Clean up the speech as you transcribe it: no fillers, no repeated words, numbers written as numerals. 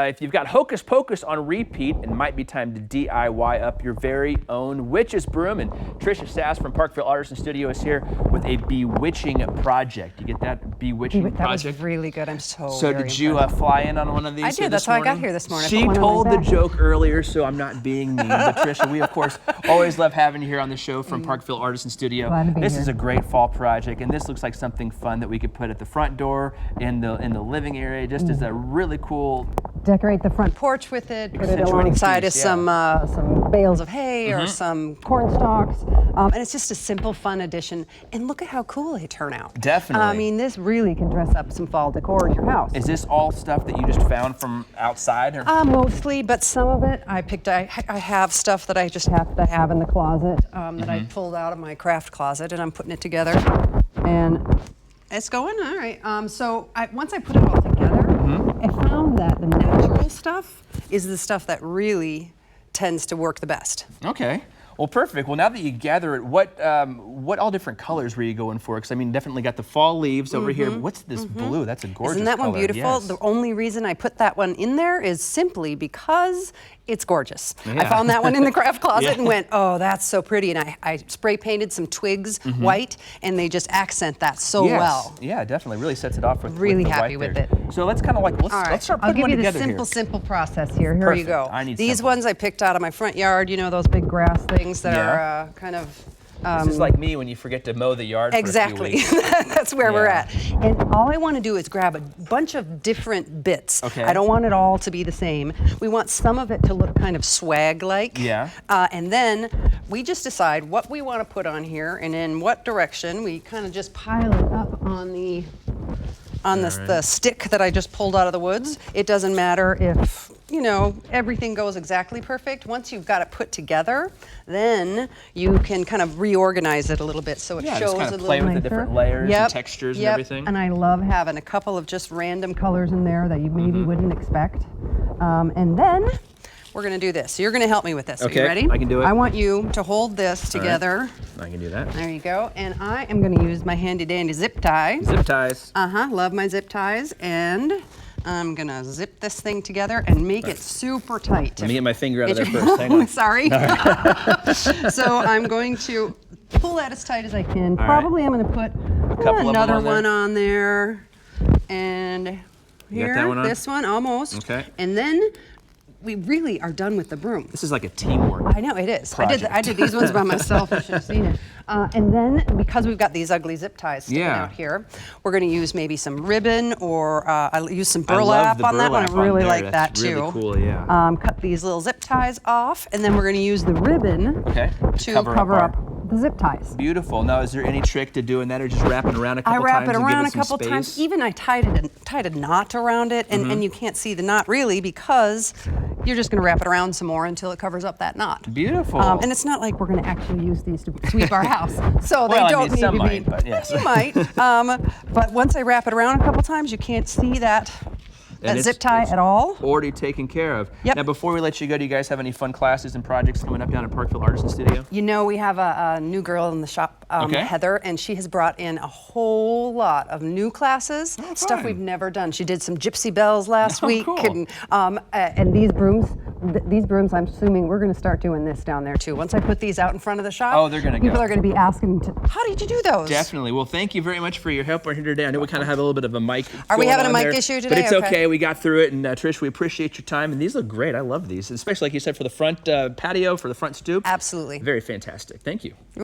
If you've got Hocus Pocus on repeat, it might be time to DIY up your very own witch's broom. And Tricia, Szasz from Parkville Artisans Studio is here with a bewitching project. You get that? Bewitching project? That was really good. I'm so did you fly in on one of these? I did. That's how I got here this morning. She told the joke earlier, so I'm not being mean. But Tricia, we of course always love having you here on the show from Parkville Artisans Studio. This is a great fall project, and this looks like something fun that we could put at the front door, in the living area, just as a really cool. Decorate the front porch with it. Put it alongside of some bales of hay or some corn stalks, and it's just a simple, fun addition. And look at how cool they turn out. Definitely. I mean, this really can dress up some fall decor in your house. Is this all stuff that you just found from outside? Or? Mostly, but some of it I picked. I have stuff that I just have to have in the closet that I pulled out of my craft closet, and I'm putting it together. And it's going all right. So once I put it all together, I found that the natural stuff is the stuff that really tends to work the best. Okay. Well, perfect. Well, now that you gather it, what all different colors were you going for? Because I mean, definitely got the fall leaves over here. But what's this blue? That's a gorgeous Isn't that color. one beautiful? Yes. The only reason I put that one in there is simply because it's gorgeous. I found that one in the craft closet and went, oh, that's so pretty. And I spray painted some twigs white, and they just accent that so well. Yeah, definitely. Really sets it off with really with the happy white with there. it. So let's kind of like let's start putting one together. I'll give you the simple process here. Here Perfect. you go. I need These simple. ones I picked out of my front yard. You know those big grass things that are kind of. This is like me when you forget to mow the yard for a few weeks. That's where we're at. And all I want to do is grab a bunch of different bits. Okay. I don't want it all to be the same. We want some of it to look kind of swag-like. Yeah. And then we just decide what we want to put on here and in what direction. We kind of just pile it up on the the stick that I just pulled out of the woods. It doesn't matter if, you know, everything goes exactly perfect. Once you've got it put together, then you can kind of reorganize it a little bit so it shows just kind a of little play with nicer. the different layers and textures and everything. And I love having a couple of just random colors in there that you maybe wouldn't expect. And then we're going to do this. So you're going to help me with this. Okay, Are you ready? I can do it. I want you to hold this together. I can do that. There you go. And I am going to use my handy dandy zip tie. Zip ties. Love my zip ties. And I'm going to zip this thing together and make it super tight. Let me get my finger out of there first. Hang on. Sorry. So I'm going to pull that as tight as I can. Probably I'm going to put another one on there. And here, that one on? this one, almost. Okay. And then we really are done with the broom. This is like a teamwork. I know, it is. Project. I did these ones by myself. You should have seen it. And then, because we've got these ugly zip ties sticking out here, we're going to use maybe some ribbon, or I'll use some burlap on that one. I really like that too. Really cool, yeah. Cut these little zip ties off, and then we're going to use the ribbon to cover up the zip ties. Beautiful. Now, is there any trick to doing that, or just wrapping around a couple times? I wrap it around a couple times. Even I tied a knot around it, and you can't see the knot really because you're just going to wrap it around some more until it covers up that knot. Beautiful. And it's not like we're going to actually use these to sweep our house, so they well, don't need some to might, be. but yes. You might. But once I wrap it around a couple times, you can't see that zip tie at all. Already taken care of. Yep. Now, before we let you go, do you guys have any fun classes and projects coming up down at Parkville Artisans Studio? You know, we have a new girl in the shop, Heather, and she has brought in a whole lot of new classes, stuff we've never done. She did some Gypsy Bells last week, cool. and these brooms, I'm assuming we're going to start doing this down there too. Once I put these out in front of the shop, they're going to people are going to be asking, how did you do those? Definitely. Well, thank you very much for your help here today. I know we kind of have a little bit of a mic. Are we having a mic issue today? But it's okay. We got through it. And Trish, we appreciate your time. And these look great. I love these, especially like you said for the front patio, for the front stoop. Absolutely. Very fantastic. Thank you.